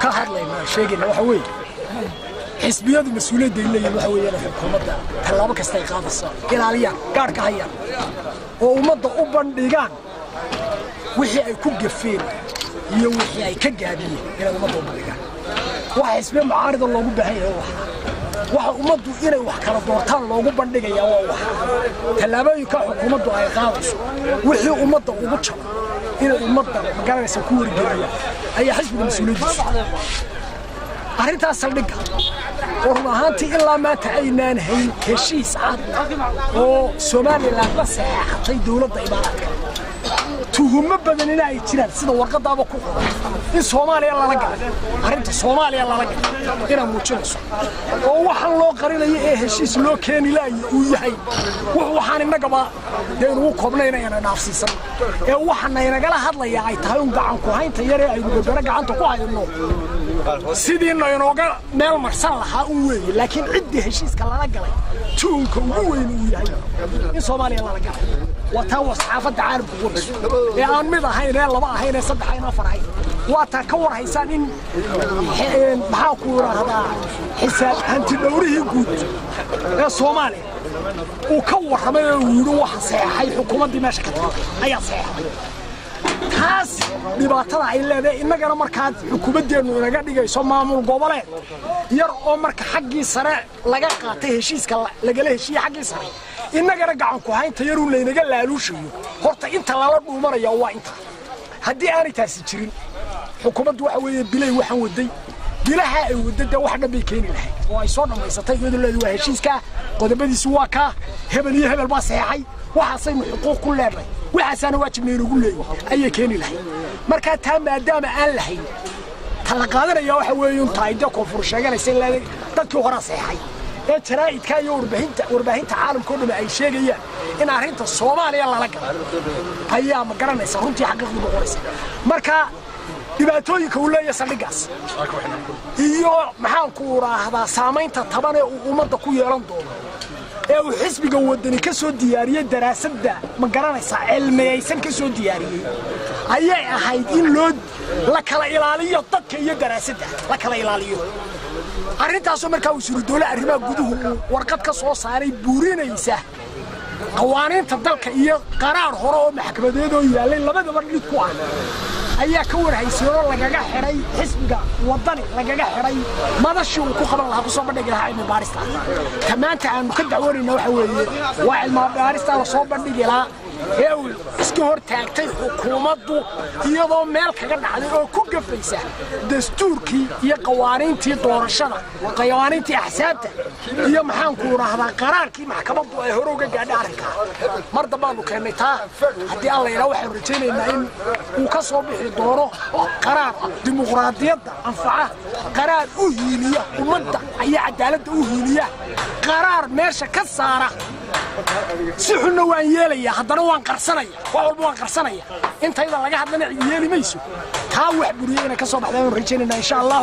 كهرلنا شيءنا وحوي حسبيات المسؤولية اللي وحوي أنا حكومة تلابا كاستيقاظ الصار إلى عليا كارك هيا ومضى أوبن ديجان وحي يكون جفين يوحي يكجابيه إلى مضى أوبن ديجان وحسبي معارض الله جبهه waxa umadu inay wax kala doortaan loogu bandhigayaa waa wax talaabooyinka xukuumaddu ay qaadayso wixii umada ugu jabo inay umada magaranaysa ku wargeliyo ayaa xisbiga mas'uuliyadiisa arrintaas saldhigga oo ruuxaantii ilaa maanta aynaan hayn heshiis cad oo Soomaaliland la saxaxay dawladda Imaaraadka tuhuma badan in ay jiraan sida warqadaaba ku qoran in Soomaaliya la galay arrinta Soomaaliya la galay ina muujinayso oo waxaan loo qarinayo ee heshiis loo keeni laayay uu yahay waxaan inagaba deenu koobnayna inaan dhaafsiisan ee waxaan inagala hadlayaa ay tahay un gacan ku haynta yar ee ay gobara gacanta ku hayno sidii inooga meel marsan lahaa uu weeyay laakiin cidii heshiiska la galay tuunka ugu weyn uu yahay in Soomaaliya la galay وتوصل حافظ عالم كورس يعني ماذا هاي لما هاي صدق هاي نفر هاي وتكور هيسانين محاكورة هذا حساب أنت دوري يقول يا صومالي وكور ما يروح صحيح حكومة دمشق هي صحيح كاس بباطلة إلا ذا إنك أنا مركز حكومة دينو نقدر يسمى من القبلة يرى مرك حقي سرع لقاته شيء كلا لقله شيء حقي سرع إنك رجع عنكو هاي تيرون لي نقل لالوشيو هرت أنت لا رب ومرة يا وانت هدي أنا تاسيتشرين حكومة وحوي بلاي وحن ودي بلاها ودي واحدة بيكين لها ويصورنا ما يستطيع يقول له هالشيء كا قد بدي سواكا هبل يهبل باص هاي وحصين حقوق كلها وحسن واجب من يقول لي أي كين لها مركز تام دام أن لهي تلقادنا يا وحوي يوم تايدا كفر شجرة يسلا تذكر ورا صحيح ترى كان وربهين عالم كله ما أي شيء جيا إن أرنت الصومالي الله لك هيا ما قرنا سهرتي حقق بقولس مركا دبعتوي كولا يسلي جاس إيوه محل كورة هذا سامين تطبنا ومنطقة كويران دول أو حسب جودني كسر ديارية دراسة ده ما قرنا علمي يسن كسر ديارية هيا هيدين لود لك لا إلالية طك يدراسة ده لك لا إلالية arrintaasoo markaa wasiiru dawladda arrimaha guduhu warqad ka soo saaray buurinaysa qawaaniinta dalka iyo qaraar hore oo maxkamadeed oo yaalay labadaba dhig ku ah ayaa ka warhaysay oo lagaga xiray xisbiga wadani lagaga xiray madashii uu ku qaban lahaa soo bandhigi lahaa cilmi baarista tamaanta aan ka dacwoonayna waxa weeye waa cilmi baarista la soo bandhigi lahaa ee iska hor taagtay xukuumaddu iyadoo meel kaga dhacday oo ku gafaysa dastuurkii iyo qawaaniintii doorashada qawaaniintii axsaabta iyo maxaan ku raahdaa qaraarkii maxkamaddu ay hore uga gaadhay arrinka mar dambaanu keenay taa haddii alla yiraahdo waxaan rajaynaynaa in uu ka soo bixi doono qaraar dimuqraadiyadda anfaca qaraar u hiiliya ummadda iyo cadaaladda u hiiliya qaraar meesha ka saara si xunna waan yeelaya haddana waan qarsanaya wax walba waan qarsanaya intayda laga hadlana yeeli mayso taa wax buriyayna ka soo baxday rajaynayna insha Allah